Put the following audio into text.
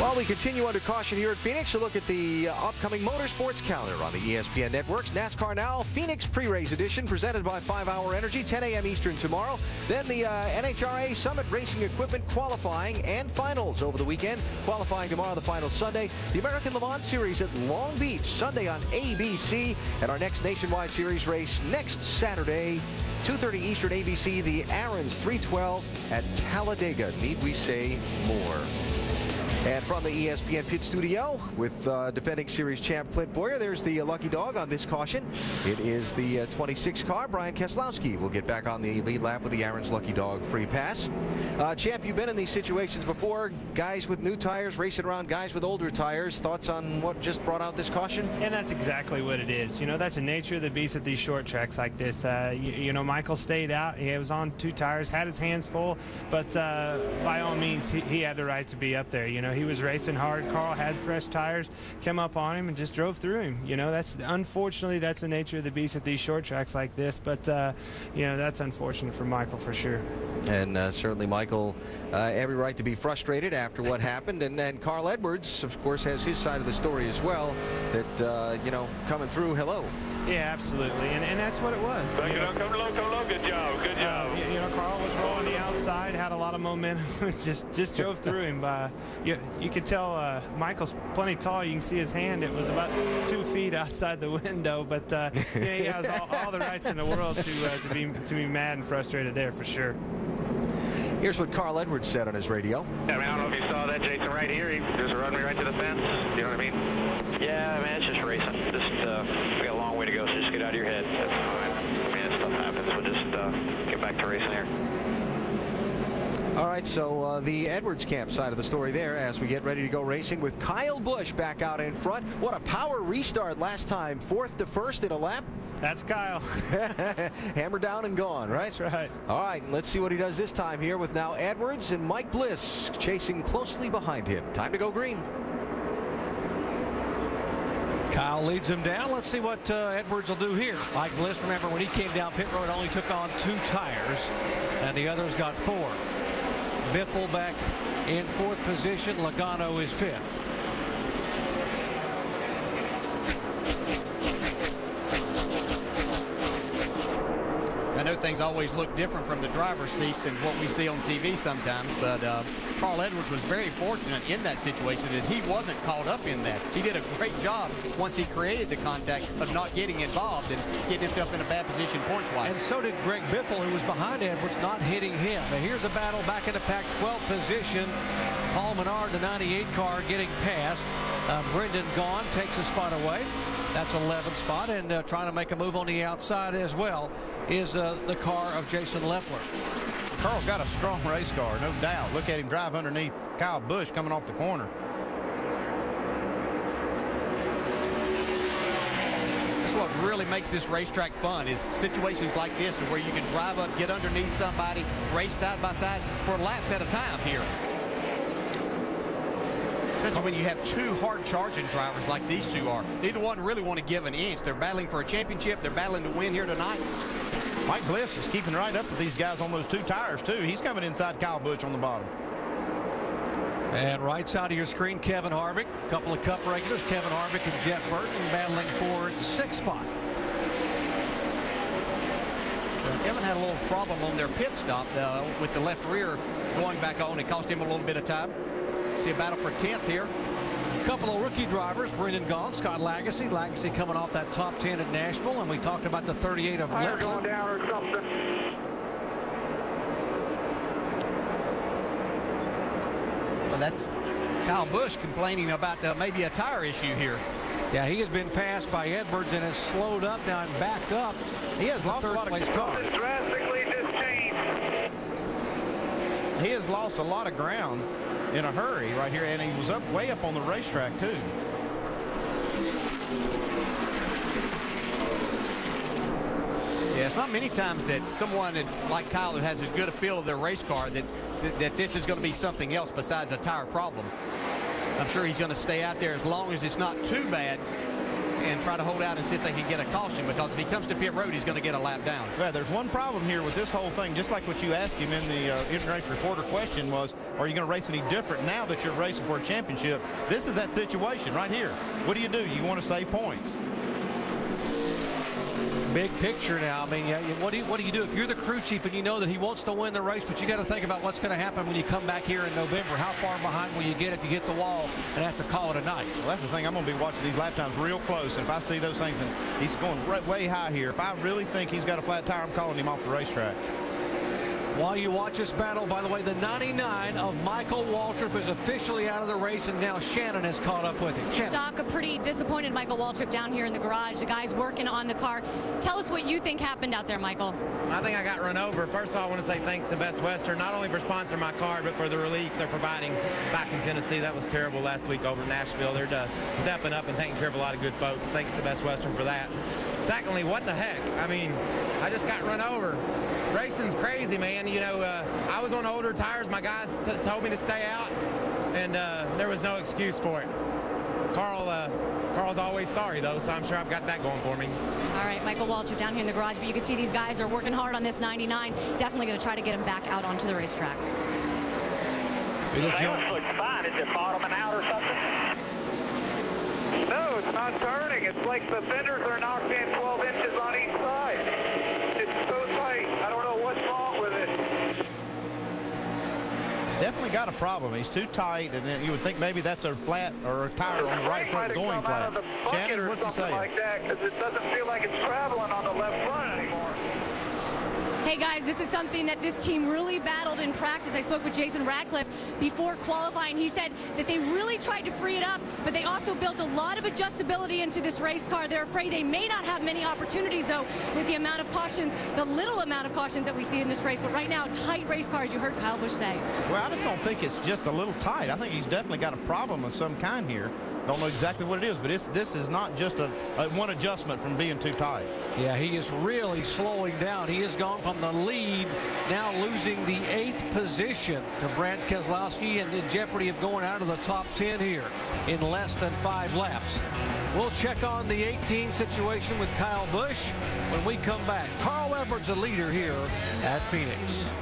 While we continue under caution here at Phoenix, a look at the upcoming motorsports calendar on the ESPN networks. NASCAR Now, Phoenix Pre-Race Edition, presented by 5 Hour Energy, 10 a.m. Eastern tomorrow. Then the NHRA Summit Racing Equipment qualifying and finals over the weekend. Qualifying tomorrow, the finals Sunday. The American Le Mans Series at Long Beach, Sunday on ABC. And our next nationwide series race next Saturday, 2:30 Eastern ABC, the Aaron's 312 at Talladega. Need we say more? And from the ESPN pit studio with defending series champ Clint Boyer, there's the lucky dog on this caution. It is the 26 car. Brian Keselowski will get back on the lead lap with the Aaron's lucky dog free pass. Champ, you've been in these situations before. Guys with new tires racing around guys with older tires. Thoughts on what just brought out this caution? And that's exactly what it is. You know, that's the nature of the beast at these short tracks like this. You know, Michael stayed out. He was on 2 tires, had his hands full, but by all means, he had the right to be up there. You know, he was racing hard. Carl had fresh tires, came up on him and just drove through him. You know, that's unfortunately that's the nature of the beast at these short tracks like this. But you know, that's unfortunate for Michael for sure. And certainly Michael, every right to be frustrated after what happened. And then Carl Edwards, of course, has his side of the story as well. That you know, coming through. Hello. Yeah, absolutely, and that's what it was. Back it up, come along, good job, good job. You know, Carl was rolling the outside, had a lot of momentum, just drove through him. You could tell Michael's plenty tall. You can see his hand; it was about 2 feet outside the window. But yeah, he has all the rights in the world to be mad and frustrated there for sure. Here's what Carl Edwards said on his radio. Yeah, I mean, I don't know if you saw that, Jason, right here. He just run me right to the fence. You know what I mean? Yeah, man, it's just racing. Just we got a long way to go, so just get out of your head. That's fine. I mean, that stuff happens. We'll just get back to racing here. All right, so the Edwards camp side of the story there as we get ready to go racing with Kyle Busch back out in front. What a power restart last time. 4th to 1st in a lap. That's Kyle. Hammer down and gone, right? That's right. All right, let's see what he does this time here with now Edwards and Mike Bliss chasing closely behind him. Time to go green. Kyle leads him down. Let's see what Edwards will do here. Mike Bliss, remember when he came down pit road, only took on 2 tires, and the others got 4. Biffle back in 4th position. Logano is 5th. I know things always look different from the driver's seat than what we see on TV sometimes, but Carl Edwards was very fortunate in that situation that he wasn't caught up in that. He did a great job once he created the contact of not getting involved and getting himself in a bad position points-wise. And so did Greg Biffle, who was behind Edwards, not hitting him. Now here's a battle back in the pack 12 position. Paul Menard, the 98 car, getting past. Brendan Gaughan takes a spot away. That's 11th spot, and trying to make a move on the outside as well is the car of Jason Leffler. Carl's got a strong race car, no doubt. Look at him drive underneath Kyle Busch coming off the corner. That's what really makes this racetrack fun, is situations like this where you can drive up, get underneath somebody, race side by side for laps at a time here. Especially when you have 2 hard-charging drivers like these 2 are. Neither one really want to give an inch. They're battling for a championship. They're battling to win here tonight. Mike Bliss is keeping right up with these guys on those 2 tires, too. He's coming inside Kyle Busch on the bottom. And right side of your screen, Kevin Harvick. A couple of Cup regulars, Kevin Harvick and Jeff Burton, battling for 6th spot. Kevin had a little problem on their pit stop with the left rear going back on. It cost him a little bit of time. See a battle for 10th here. A couple of rookie drivers, Brendan Gaughan, Scott Lagasse. Lagasse coming off that top 10 at Nashville, and we talked about the 38 of Leffler. Going down or something. Well, that's Kyle Busch complaining about maybe a tire issue here. Yeah, he has been passed by Edwards and has slowed up now and backed up. He has lost a lot of car. Drastically just changed. He has lost a lot of ground in a hurry right here, and he was way up on the racetrack too. Yeah, it's not many times that someone like Kyle, who has as good a feel of their race car, that this is going to be something else besides a tire problem. I'm sure he's going to stay out there as long as it's not too bad. and try to hold out and see if they can get a caution, because if he comes to pit road, he's going to get a lap down. Yeah, there's one problem here with this whole thing, just like what you asked him in the in-race reporter question was, are you going to race any different now that you're racing for a championship? This is that situation right here. What do? You want to save points. Big picture now. I mean, what do you do if you're the crew chief and you know that he wants to win the race, but you got to think about what's going to happen when you come back here in November. How far behind will you get if you hit the wall and have to call it a night? Well, that's the thing. I'm going to be watching these lap times real close, and if I see those things and he's going way high here, if I really think he's got a flat tire, I'm calling him off the racetrack. While you watch this battle, by the way, the 99 of Michael Waltrip is officially out of the race, and now Shannon has caught up with him. Shannon. Doc, a pretty disappointed Michael Waltrip down here in the garage. The guy's working on the car. Tell us what you think happened out there, Michael. I think I got run over. First of all, I want to say thanks to Best Western, not only for sponsoring my car, but for the relief they're providing back in Tennessee. That was terrible last week over in Nashville. They're stepping up and taking care of a lot of good folks. Thanks to Best Western for that. Secondly, what the heck? I mean, I just got run over. Racing's crazy, man. You know, I was on older tires. My guys told me to stay out, and there was no excuse for it. Carl's always sorry, though, so I'm sure I've got that going for me. All right, Michael Waltrip down here in the garage, but you can see these guys are working hard on this 99. Definitely going to try to get him back out onto the racetrack. Looks fine. Is it bottoming out or something? No, it's not turning. It's like the fenders are knocked in 12 inches on each side. It's so tight. I don't know what's wrong with it. Definitely got a problem. He's too tight, and then you would think maybe that's a flat or a tire on the right front going flat. Shannon, what's he saying? Like that, because it doesn't feel like it's traveling on the left front anymore. Hey guys, this is something that this team really battled in practice. I spoke with Jason Radcliffe before qualifying. He said that they really tried to free it up, but they also built a lot of adjustability into this race car. They're afraid they may not have many opportunities, though, with the amount of cautions, the little amount of cautions that we see in this race. But right now, tight race cars, you heard Kyle Busch say. Well, I just don't think it's just a little tight. I think he's definitely got a problem of some kind here. Don't know exactly what it is, but this is not just a one adjustment from being too tight. Yeah, he is really slowing down. He has gone from the lead, now losing the 8th position to Brad Keselowski, and in jeopardy of going out of the top 10 here in less than 5 laps. We'll check on the 18 situation with Kyle Busch when we come back. Carl Edwards, the leader here at Phoenix.